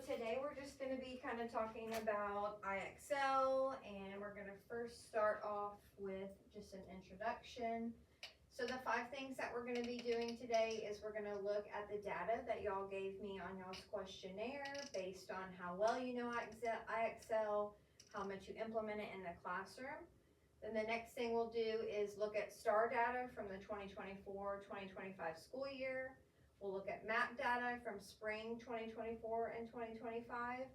today we're just going to be kind of talking about IXL, and we're going to first start off with just an introduction. So the 5 things that we're going to be doing today is we're going to look at the data that y'all gave me on y'all's questionnaire based on how well you know IXL, how much you implement it in the classroom. Then the next thing we'll do is look at STAR data from the 2024-2025 school year. We'll look at MAP data from spring 2024 and 2025,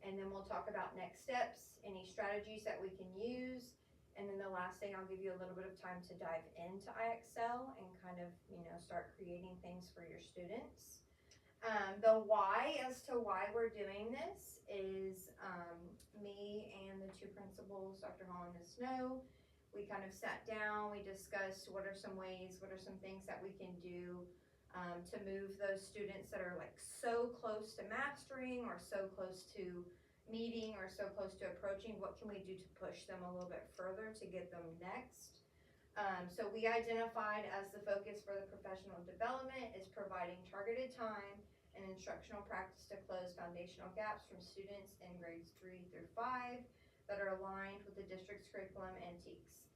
and then we'll talk about next steps, any strategies that we can use, and then the last thing, I'll give you a little bit of time to dive into IXL and kind of, start creating things for your students. The why as to why we're doing this is me and the 2 principals, Dr. Hall and Ms. Snow, we kind of sat down, we discussed what are some ways, what are some things that we can do to move those students that are like so close to mastering or so close to meeting or so close to approaching, what can we do to push them a little bit further to get them next. So we identified as the focus for the professional development is providing targeted time and instructional practice to close foundational gaps from students in grades 3 through 5 that are aligned with the district's curriculum and TEKS.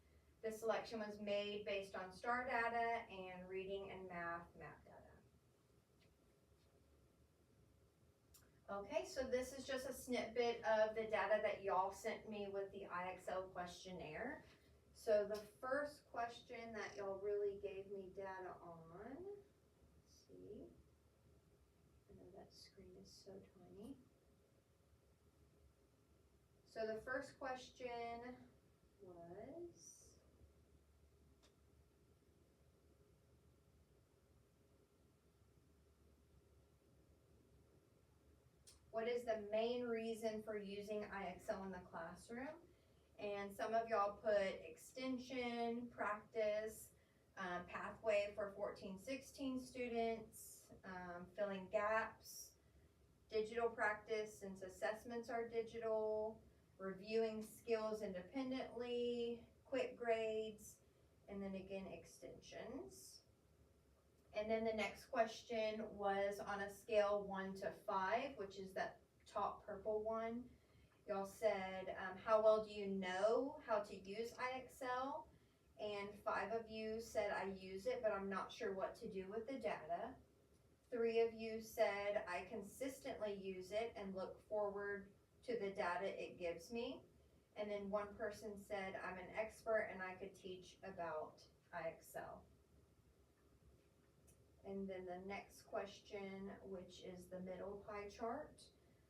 This selection was made based on STAR data and reading and math MAP data. Okay, so this is just a snippet of the data that y'all sent me with the IXL questionnaire. So the first question that y'all really gave me data on, let's see, I know that screen is so tiny. So the first question was, what is the main reason for using IXL in the classroom? And some of y'all put extension, practice, pathway for 14-16 students, filling gaps, digital practice since assessments are digital, reviewing skills independently, quick grades, and then again extensions. And then the next question was on a scale 1 to 5, which is that top purple one. Y'all said, how well do you know how to use IXL? And 5 of you said, I use it, but I'm not sure what to do with the data. 3 of you said, I consistently use it and look forward to the data it gives me. And then 1 person said, I'm an expert and I could teach about IXL. And then the next question, which is the middle pie chart,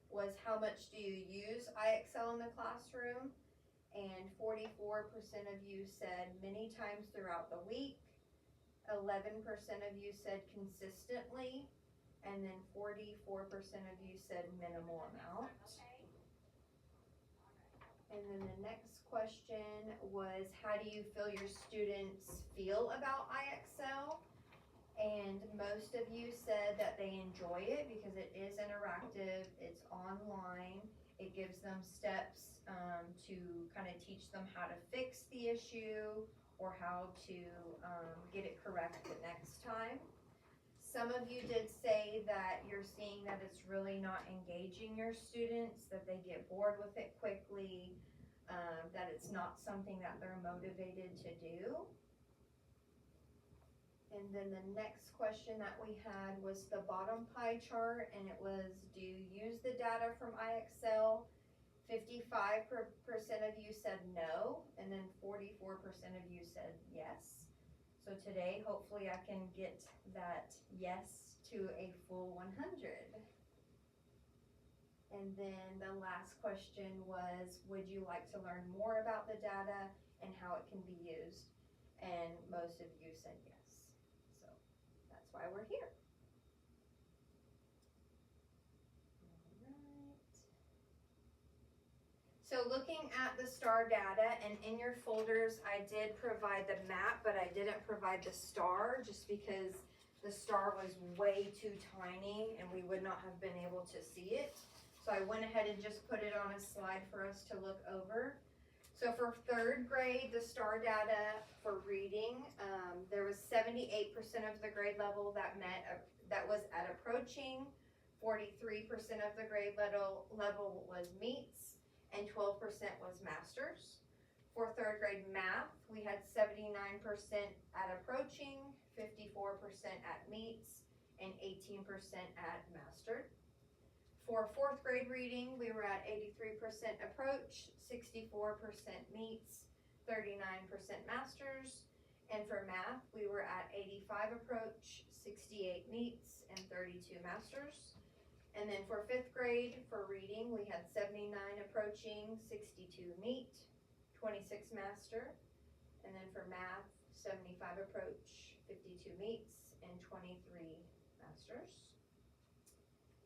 was how much do you use IXL in the classroom? And 44% of you said many times throughout the week. 11% of you said consistently. And then 44% of you said minimal amount. And then the next question was, how do you feel your students feel about IXL? And most of you said that they enjoy it because it is interactive, it's online, it gives them steps to kind of teach them how to fix the issue or how to get it correct the next time. Some of you did say that you're seeing that it's really not engaging your students, that they get bored with it quickly, that it's not something that they're motivated to do. And then the next question that we had was the bottom pie chart, and it was, do you use the data from IXL? 55% of you said no, and then 44% of you said yes. So today, hopefully I can get that yes to a full 100. And then the last question was, would you like to learn more about the data and how it can be used? And most of you said yes. That's why we're here. Alright. So looking at the STAR data, and in your folders I did provide the map, but I didn't provide the STAR just because the STAR was way too tiny and we would not have been able to see it. So I went ahead and just put it on a slide for us to look over. So for 3rd grade, the STAR data for reading, there was 78% of the grade level that was at approaching, 43% of the grade level was meets, and 12% was masters. For third grade math, we had 79% at approaching, 54% at meets, and 18% at mastered. For fourth grade reading, we were at 83% approach, 64% meets, 39% masters. And for math, we were at 85 approach, 68 meets, and 32 masters. And then for fifth grade, for reading, we had 79 approaching, 62 meet, 26 master. And then for math, 75 approach, 52 meets, and 23 masters.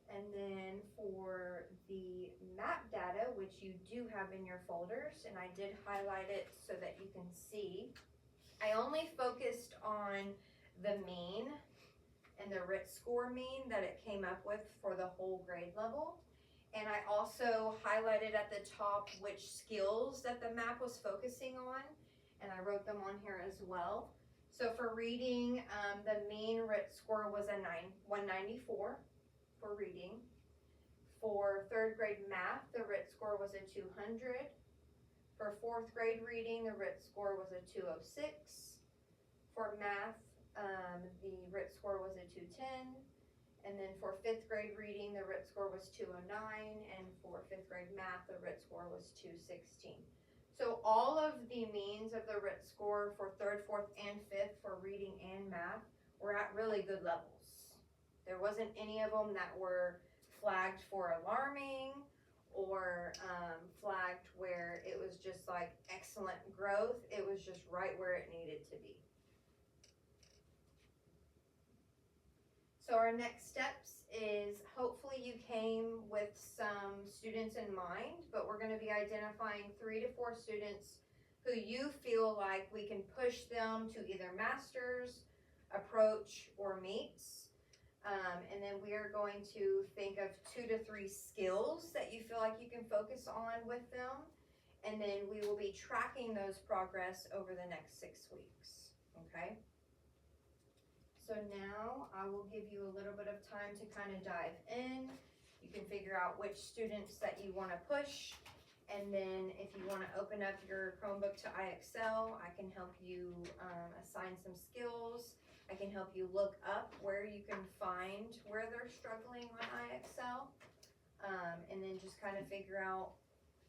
And then for the map data, which you do have in your folders, and I did highlight it so that you can see, I only focused on the mean and the RIT score mean that it came up with for the whole grade level. And I also highlighted at the top which skills that the map was focusing on, and I wrote them on here as well. So for reading, the mean RIT score was a 194 for reading. For third grade math, the RIT score was a 200. For fourth grade reading, the RIT score was a 206. For math, the RIT score was a 210. And then for fifth grade reading, the RIT score was 209. And for fifth grade math, the RIT score was 216. So all of the means of the RIT score for third, fourth, and fifth for reading and math were at really good levels. There wasn't any of them that were flagged for alarming or flagged where it was just like excellent growth. It was just right where it needed to be. So our next steps is hopefully you came with some students in mind, but we're going to be identifying 3 to 4 students who you feel like we can push them to either masters, approach, or meets. And then we are going to think of 2 to 3 skills that you feel like you can focus on with them. And then we will be tracking those progress over the next 6 weeks, okay? So now I will give you a little bit of time to kind of dive in. You can figure out which students that you want to push. And then if you want to open up your Chromebook to iExcel, I can help you assign some skills. I can help you look up where you can find where they're struggling on iExcel. And then just kind of figure out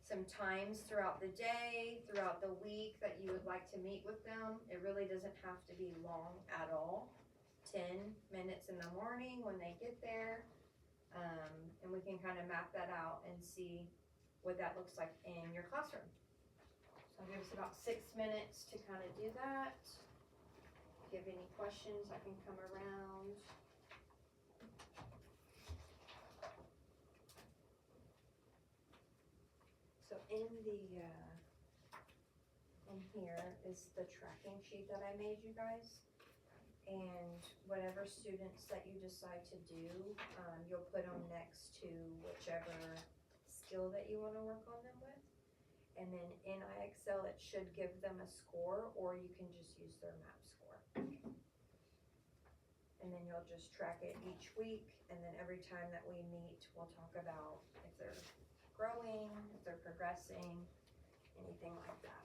some times throughout the day, throughout the week that you would like to meet with them. It really doesn't have to be long at all. 10 minutes in the morning when they get there. And we can kind of map that out and see what that looks like in your classroom. So I'll give us about 6 minutes to kind of do that. If you have any questions, I can come around. So in here is the tracking sheet that I made you guys. And whatever students that you decide to do, you'll put them next to whichever skill that you want to work on them with. And then in iExcel, it should give them a score, or you can just use their map score. And then you'll just track it each week, and then every time that we meet, we'll talk about if they're growing, if they're progressing, anything like that.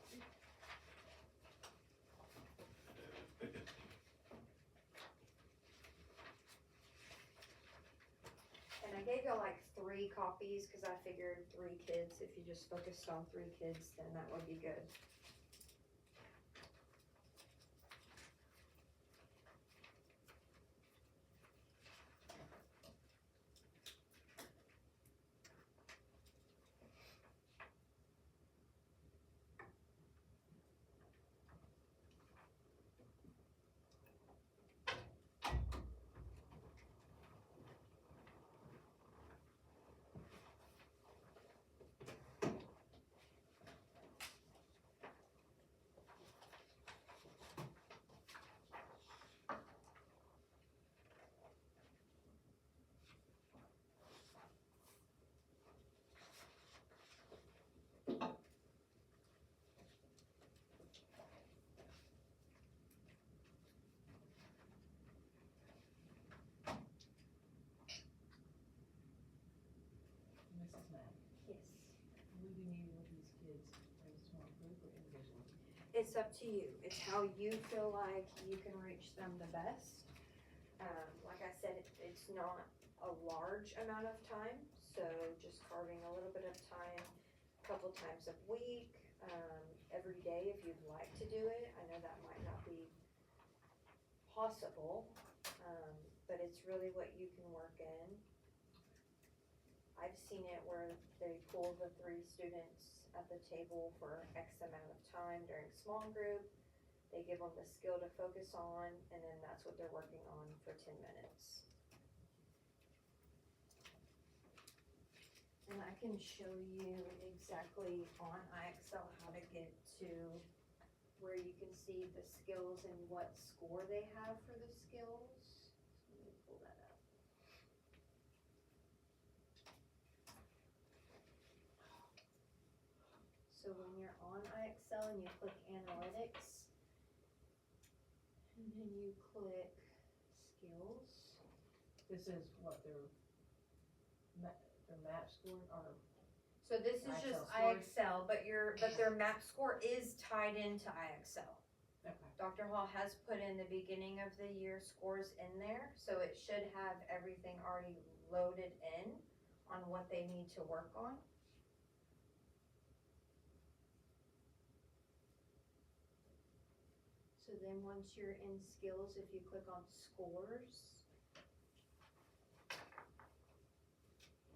And I gave you like 3 copies because I figured 3 kids, if you just focused on 3 kids, then that would be good. it's up to you. It's how you feel like you can reach them the best. Like I said, it's not a large amount of time, so just carving a little bit of time, a couple times a week, every day if you'd like to do it. I know that might not be possible, but it's really what you can work in. I've seen it where they pull the 3 students at the table for X amount of time during small group. They give them the skill to focus on, and then that's what they're working on for 10 minutes. And I can show you exactly on IXL how to get to where you can see the skills and what score they have for the skills. Let me pull that up. So when you're on IXL and you click Analytics, and then you click Skills. This is what their map score or So this is just IXL, but their map score is tied into IXL. okay. Dr. Hall has put in the beginning of the year scores in there, so it should have everything already loaded in on what they need to work on. So then once you're in skills, if you click on scores,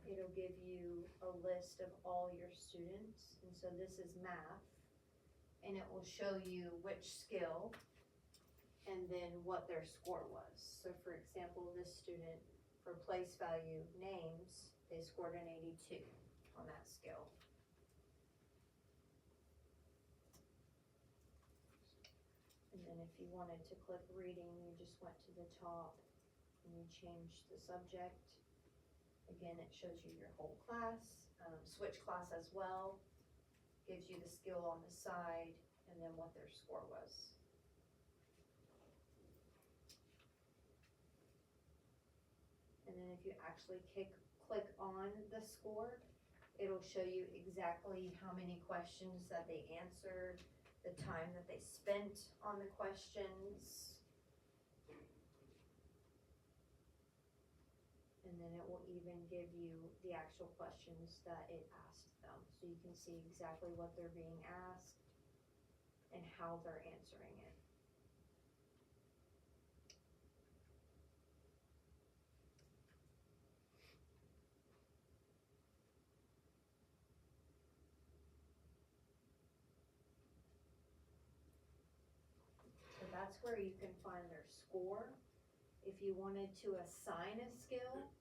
it'll give you a list of all your students, and so this is math, and it will show you which skill and then what their score was. So for example, this student, for place value names, they scored an 82 on that skill. And then if you wanted to click reading, you just went to the top and you changed the subject. Again, it shows you your whole class, switch class as well, gives you the skill on the side, and then what their score was. And then if you actually click on the score, it'll show you exactly how many questions that they answered, the time that they spent on the questions. And then it will even give you the actual questions that it asked them. So you can see exactly what they're being asked and how they're answering it. So that's where you can find their score. If you wanted to assign a skill,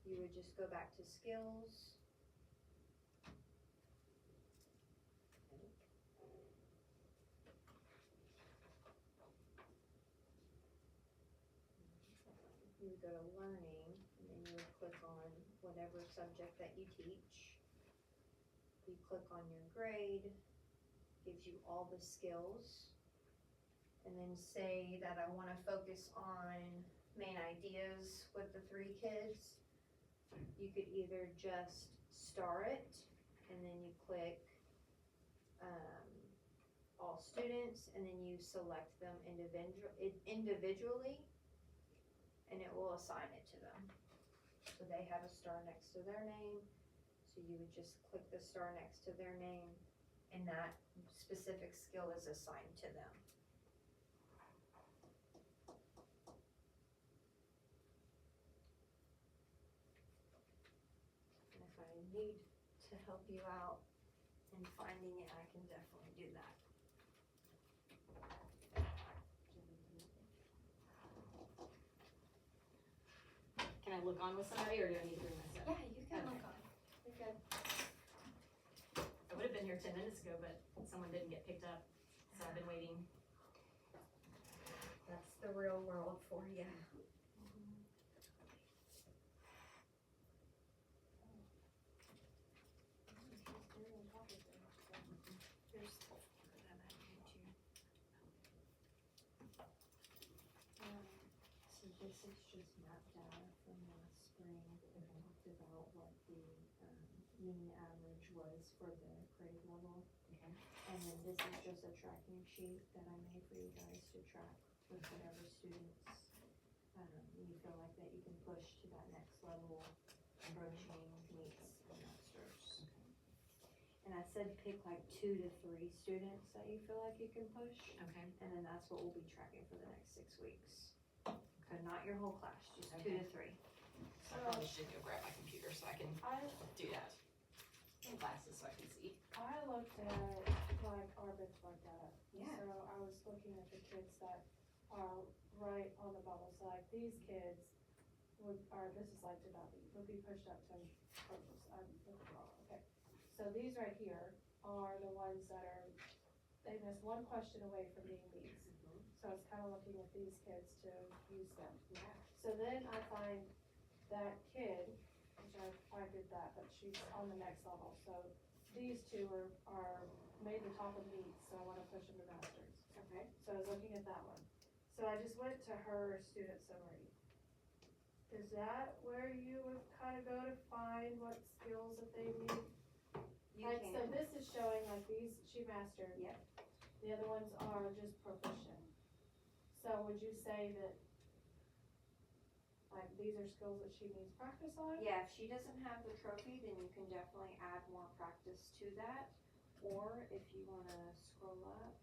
you would just go back to skills. You would go to learning, and then you would click on whatever subject that you teach. You click on your grade, gives you all the skills, and then say that I want to focus on main ideas with the 3 kids. You could either just star it, and then you click all students, and then you select them individually, and it will assign it to them. So they have a star next to their name, so you would just click the star next to their name, and that specific skill is assigned to them. And if I need to help you out in finding it, I can definitely do that. Can I look on with somebody, or do I need to bring myself? Yeah, you can Okay. look on. You're good. I would have been here 10 minutes ago, but someone didn't get picked up, so I've been waiting. That's the real world for you. So this is just map data from last spring. It talked about what the mean average was for the grade level. Okay. And then this is just a tracking sheet that I made for you guys to track with whatever students, you feel like that you can push to that next level, approaching meets and masters. And I said pick like 2 to 3 students that you feel like you can push, Okay. and then that's what we'll be tracking for the next 6 weeks. So not your whole class, just 2 Okay. to 3. So I probably should go grab my computer so I can I, do that. And glasses so I can see. I looked at like our benchmark data. Yeah. So I was looking at the kids that are right on the bubble, so like these kids this is like to Dobby, would be pushed up to purpose, I'm looking wrong, okay. So these right here are the ones that are, they missed one question away from being Bs. So I was kinda looking at these kids to use them. Yeah. So then I find that kid, which I did that, but she's on the next level, so these two are made the top of the meet, so I wanna push them to masters. Okay. So I was looking at that one. So I just went to her student summary. Is that where you would kinda go to find what skills that they need? You Like, can. so this is showing like these, she mastered. Yep. The other ones are just proficient. So would you say that, like, these are skills that she needs practice on? Yeah, if she doesn't have the trophy, then you can definitely add more practice to that. Or if you wanna scroll up,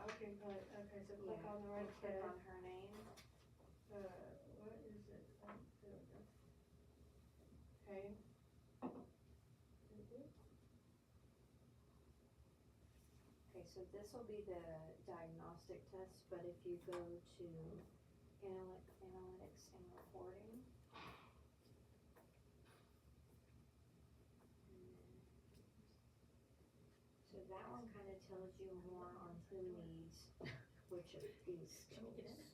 Okay, good, okay, so click yeah, on the right click kid. on her name. What is it? Oh, there we go. Okay. Okay, so this will be the diagnostic test, but if you go to analytics and reporting. So that one kind of tells you more on who needs which of these skills.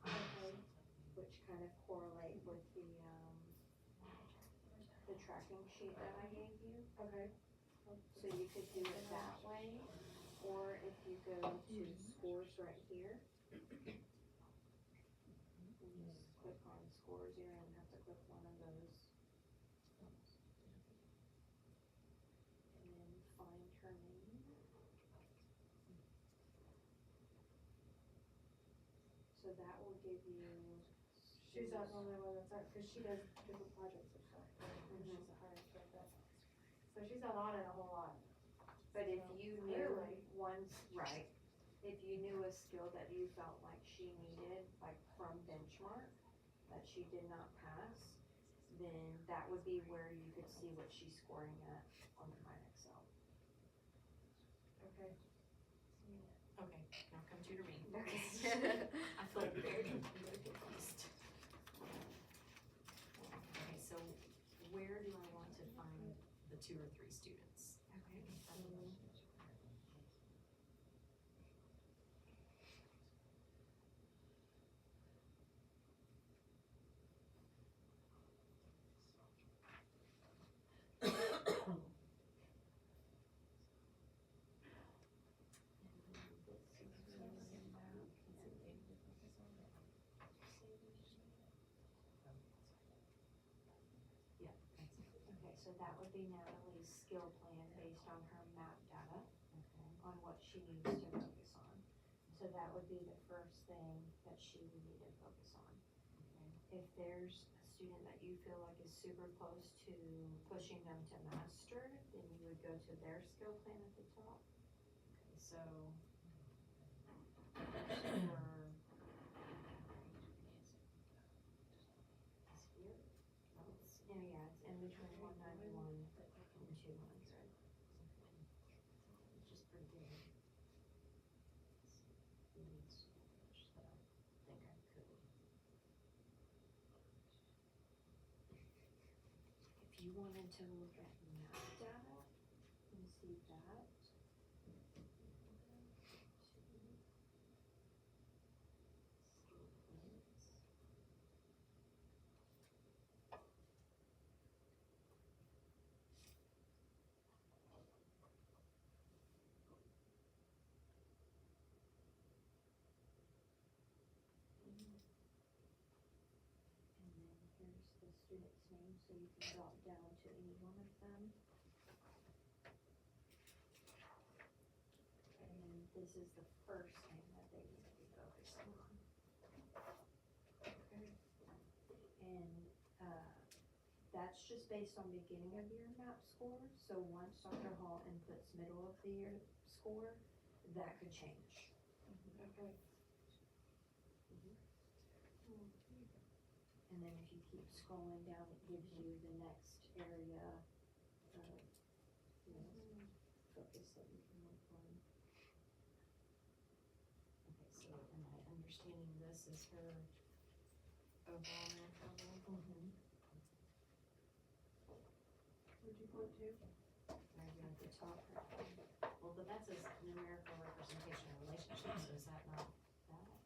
Okay. Which kind of correlate with the tracking sheet that I gave you. Okay. So you could do it that way, or if you go to scores right here. And just click on scores, you're gonna have to click one of those. And then find her name. So that will give you. She's not the only one that's, cause she does different projects and stuff, and Mhm. she's a hiring candidate. So she's not on it a whole lot. But if So you knew clearly- right, if you knew a skill that you felt like she needed, like from benchmark, that she did not pass, then that would be where you could see what she's scoring at on Combine Excel. Okay. Okay, now come to me. Okay. I feel very confused. Okay, so where do I want to find the 2 or 3 students? Okay. Yeah, that's it. Okay, so that would be Natalie's skill plan based on her map data, Okay. on what she needs to focus on. So that would be the first thing that she would need to focus on. Okay. If there's a student that you feel like is super close to pushing them to master, then you would go to their skill plan at the top. Okay, so. For here, yeah, it's in between 191 and 200. Which is pretty good. Needs so much that I think I could. If you wanted to look at map data and see that. student's name, so you can drop down to any one of them. And then this is the first thing that they need to be focusing on. And, that's just based on beginning of year map score, so once Dr. Hall inputs middle of the year score, that could change. Okay. And then if you keep scrolling down, it gives you the next area of, focus that you can work on. Okay, so am I understanding this is her overall math level? Would you point to? Right here at the top. Well, but that says numerical representation of relationships, so is that not that?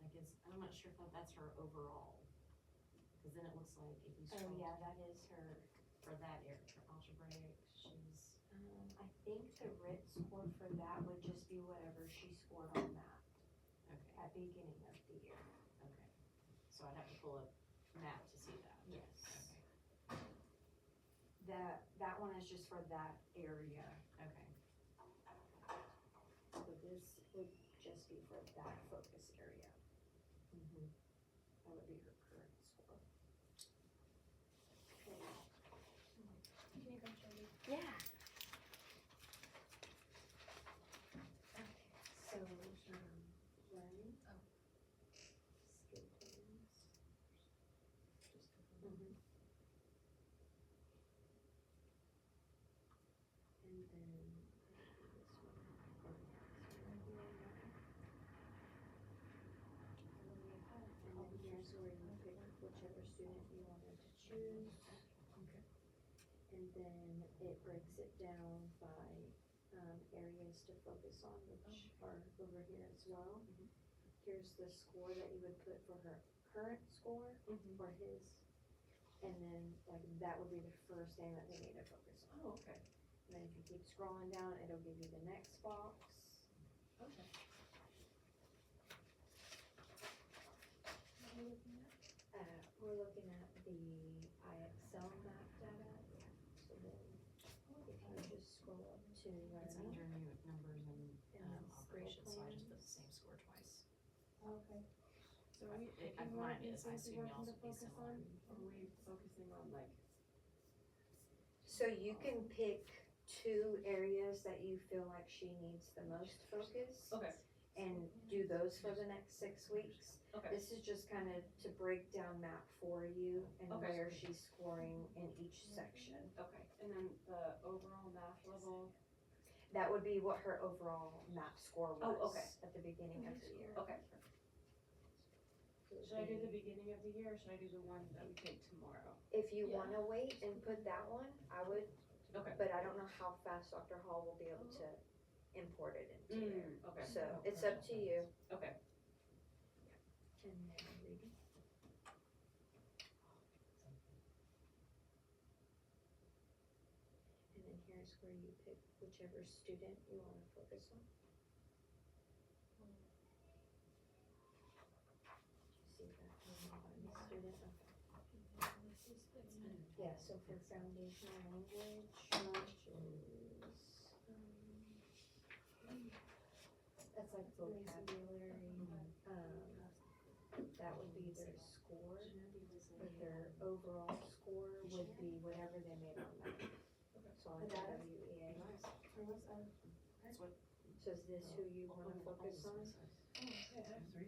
Like I'm not sure if that's her overall, cause then it looks like if you Oh, scroll yeah, that is her, for that area, for algebraic, she's, I think the RIT score for that would just be whatever she scored on that okay, at beginning of the year. okay. So I'd have to pull up map to see that. Yes. Okay, That one is just for that area, okay, so this would just be for that focus area. mm-hmm. That would be her current score. Okay. Can you go show me? Yeah. So, learning. Oh. Skill plans. Mhm. And then, this one, or this one right here, and then here's where you pick whichever student you wanted to choose. Okay. And then it breaks it down by, areas to focus on, which are over here as well. Mhm. Here's the score that you would put for her current score, Mhm. or his. And then, like, that would be the first thing that they need to focus on. Oh, okay, And then if you keep scrolling down, it'll give you the next box. okay. We're looking at the IXL map data. So then, if you just scroll up to It's learning, under new numbers and, And then skill operations, so I just plans. put the same score twice. Okay. So are we It- picking mine what these is, I things assume we want y'all's them to would be focus similar. on? Or are we focusing on like, so you can pick 2 areas that you feel like she needs the most focus. Okay. And do those for the next 6 weeks. Okay. This is just kind of to break down map for you and Okay. where she's scoring in each section. okay, and then the overall math level, That would be what her overall map score was Oh, okay. at the beginning of the year. okay. So it would Should I do the be- beginning of the year, or should I do the one that we take tomorrow? If you Yeah. wanna wait and put that one, I would, Okay. but I don't know how fast Dr. Hall will be able to import it into there. Okay. So it's up to you. Okay. And then reading. And then here's where you pick whichever student you wanna focus on. Do you see that? Student, okay. Yeah, so for foundational language, which is, that's like vocabulary, that would be their score, but their overall score would be whatever they made on that. So on The data? WEA. Or what's that? That's what. So is this who you wanna focus on? He said the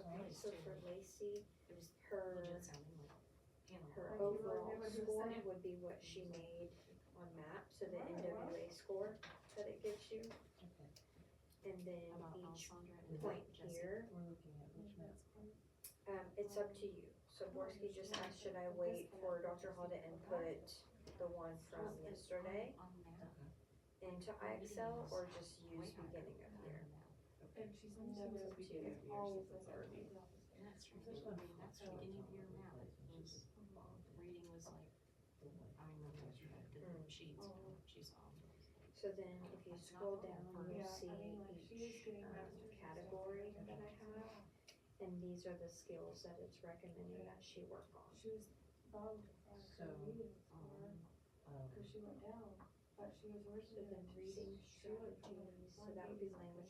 Okay, so for Lacey, it was her, legit sounding like Hannah. her Like you were overall doing what you score said. would be what she made on map, so the Alright, well. NWA score that it gives you. And then How about each Alessandra and point Jesse? here, We're looking at which map? it's up to you. So Borski just asked, should I wait for Dr. Hall to input the one from yesterday On map. into IXL, or just use beginning of year? And she's It's never up to you. beginning of year, All since of it's them. already. And that's true, I mean, that's beginning of year map, it was, reading was like, I remember the sheets, she saw. So then if you scroll down, you'll Yeah, see I mean, like, she is each getting masters and stuff category like that I have. and these are the skills that it's recommending that she work on. She was bummed for So, her meetings for her, cause she went down, but she was So originally. then reading strategies, so that would be language,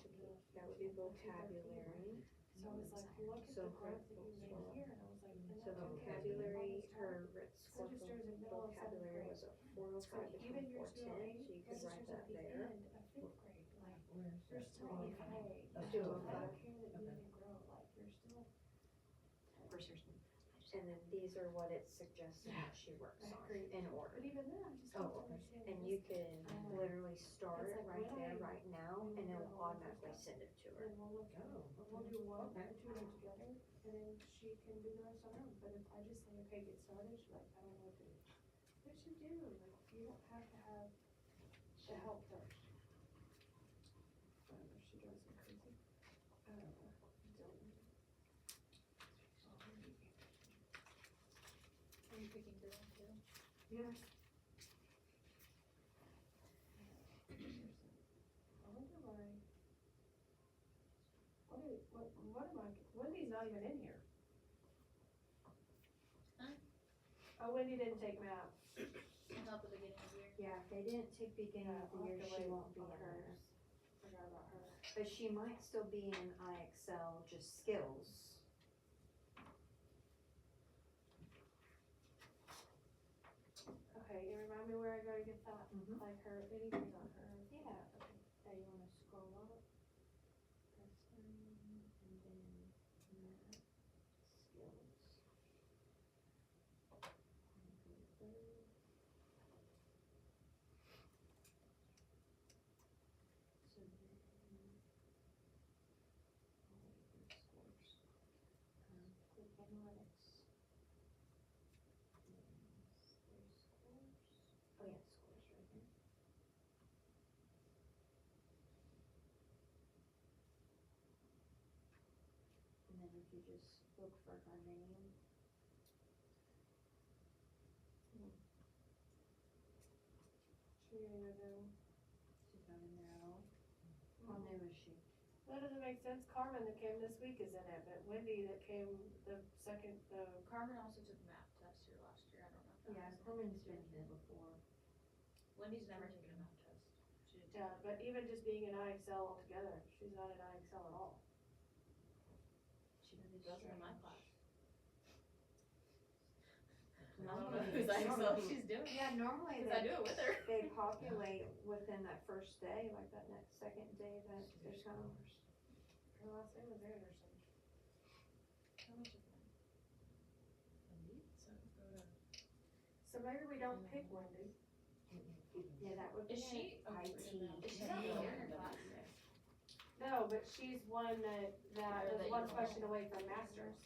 that would be vocabulary. So I was like, look at So the growth that you her- made here, and I was like, and So that's okay. vocabulary, Almost her half. RIT score for Registers in middle of seventh vocabulary grade. was a 405 So between even your 410, student aid so you could write registers at that the there. end of fifth grade, like, Where's you're that? still okay. That's Like, doable. I don't care that you Okay. didn't grow, like, you're still. Of course, there's. And then these are what it's suggesting that she works I on agree. in order. But even then, I just Oh, don't okay. understand. And this. you can literally start It's it like right when there, I- right now, and it'll automatically send it to her. Then we'll look at it, Oh, we'll do one okay. or two of them together, and then she can do the rest on her own, but if I just say, okay, get started, she's like, I don't know what to do. Yes, you do, like, you don't have to have the help first. Whatever, she drives me crazy. Don't. Are you picking girls too? Yes. I wonder why. What am I, Wendy's not even in here. Huh? Oh, Wendy didn't take math. Not the beginning of the year. Yeah, if they didn't take beginning of the I'll year, have to she wait won't be on in hers. there. Forgot about her. But she might still be in IXL, just skills. Okay, you remind me where I go to get that, Mhm. like her, anything on her. Yeah. Okay. Now you wanna scroll up. Press down, and then math, skills. And go to third. So then, all of your scores. Click analytics. And there's scores. Oh yeah, scores right here. And then if you just look for her name. She didn't even know. She's not in there at all. How new is she? That doesn't make sense, Carmen that came this week is in it, but Wendy that came the second, Carmen also took a math test here last year, I don't know if that Yeah, was. Carmen's been here before. Wendy's never taken a math test. She didn't take yeah, but even just being in IXL altogether, she's not in IXL at all. She It wasn't in my class. I Normally- don't know who's IXL she's doing. Yeah, normally Cause I do it with her. they populate within that first day, like that next second day that they come. Her last name was Anderson. How much is mine? So maybe we don't pick Wendy. Yeah, that would be Is she? an IT. Is she not here in her class? No, but she's one that Or was that one you- question away from masters.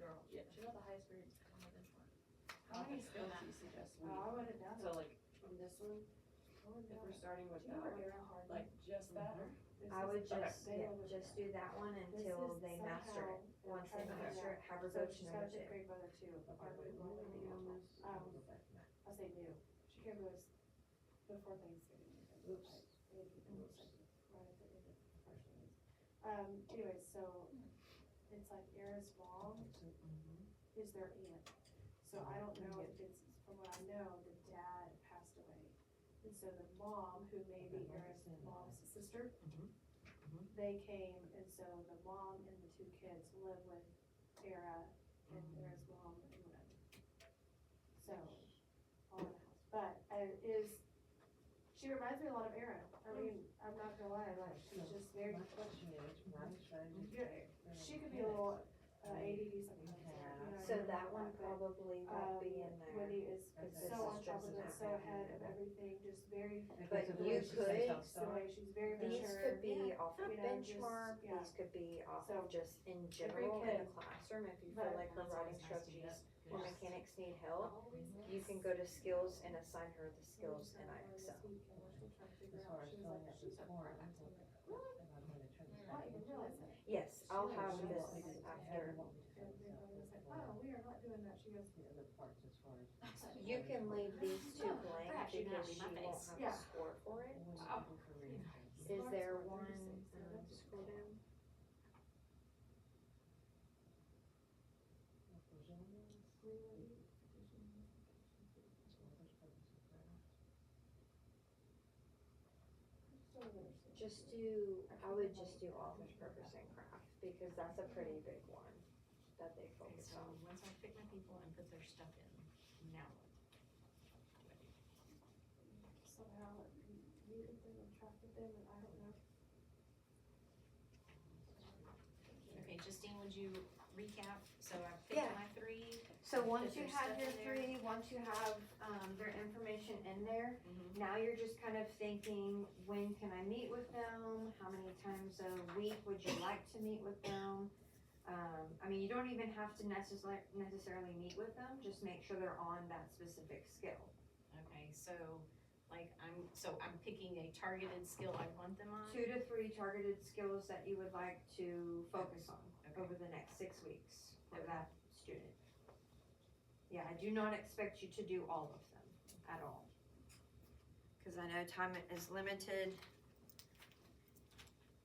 Girl, yeah, she got the highest grades on the benchmark. How many skills do you suggest we, Oh, I would have done so it. like, from this one, I would if have we're done it. starting with Do you that know one, Era Hardman? like just that? This I is- would Okay. just, They yeah, will look just at do that one This until is they master it. somehow- Once they I'm trying to master it, figure have her So go to she's number got a 2. grade brother too. Our grade brother, I say new. She came to us before Thanksgiving. Oops. They had people who said right at the end of freshman. Anyways, so it's like Era's mom is their aunt. So I don't know if it's, from what I know, the dad passed away. And so the mom, who may be Era's mom's sister, they came, and so the mom and the 2 kids live with Era and Era's mom and whatever. So, all in the house, but she reminds me a lot of Era. I mean, I'm not gonna lie, like, she's just very, My question is, writing strategy. she could be a little ADD sometimes. you know, So I know that one but, probably won't be in there. Wendy is Because this so on is top just of it, an so app. ahead of everything, just very, But Okay, so the you way she says could- how the start- way she's very These mature. could be off of you know, just- benchmark, yeah. these could be off So, of just in every general in kid- the classroom, if you but- feel like her That's writing always nice to strategies get. or mechanics need help, you can go to skills and assign her the skills in IXL. As far as filling out these forms, I think, if I'm gonna turn this I back didn't into realize it. that. Yes, I'll have She this wants me to after. have what we And discussed, then I was like, so, oh, we are not doing that, she goes, the other parts as far as. You can leave these 2 blank Perhaps you can because see she my won't face. have Yeah. a score for it. What do you do for reading? Is there Smart's one, 36, so that's- scroll down? Just do, I would just do author's purpose and craft, because that's a pretty big one that they Okay, focus so on. once I pick my people and put their stuff in, now what? Do I do? Somehow muted them and tracked them, and I don't know. Okay, Justine, would you recap? So I've Yeah. picked my three. So once Put you their have stuff your in there. three, once you have, their information in there, Mhm. now you're just kind of thinking, when can I meet with them? How many times a week would you like to meet with them? I mean, you don't even have to necessarily meet with them, just make sure they're on that specific skill. Okay, so like I'm picking a targeted skill I want them on. 2 to 3 targeted skills that you would like to focus on Okay. over the next 6 weeks for that student. Yeah, I do not expect you to do all of them at all. Cause I know time is limited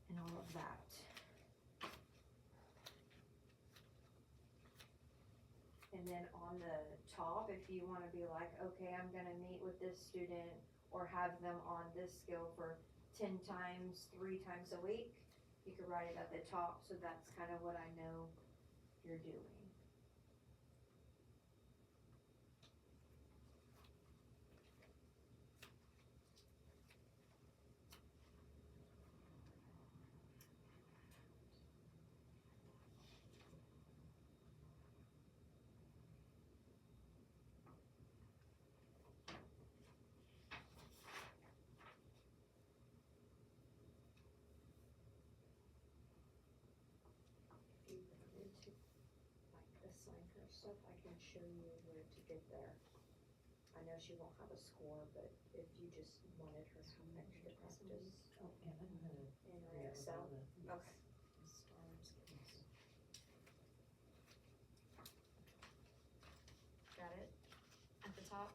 and all of that. And then on the top, if you wanna be like, okay, I'm gonna meet with this student or have them on this skill for 10 times, 3 times a week, you could write it at the top, so that's kind of what I know you're doing. If you wanted to, like, assign her stuff, I can show you where to get there. I know she won't have a score, but if you just wanted her to have extra practice Oh, yeah, I know how to. in her Excel. Yes. Okay. Stars, skills. Got it? At the top?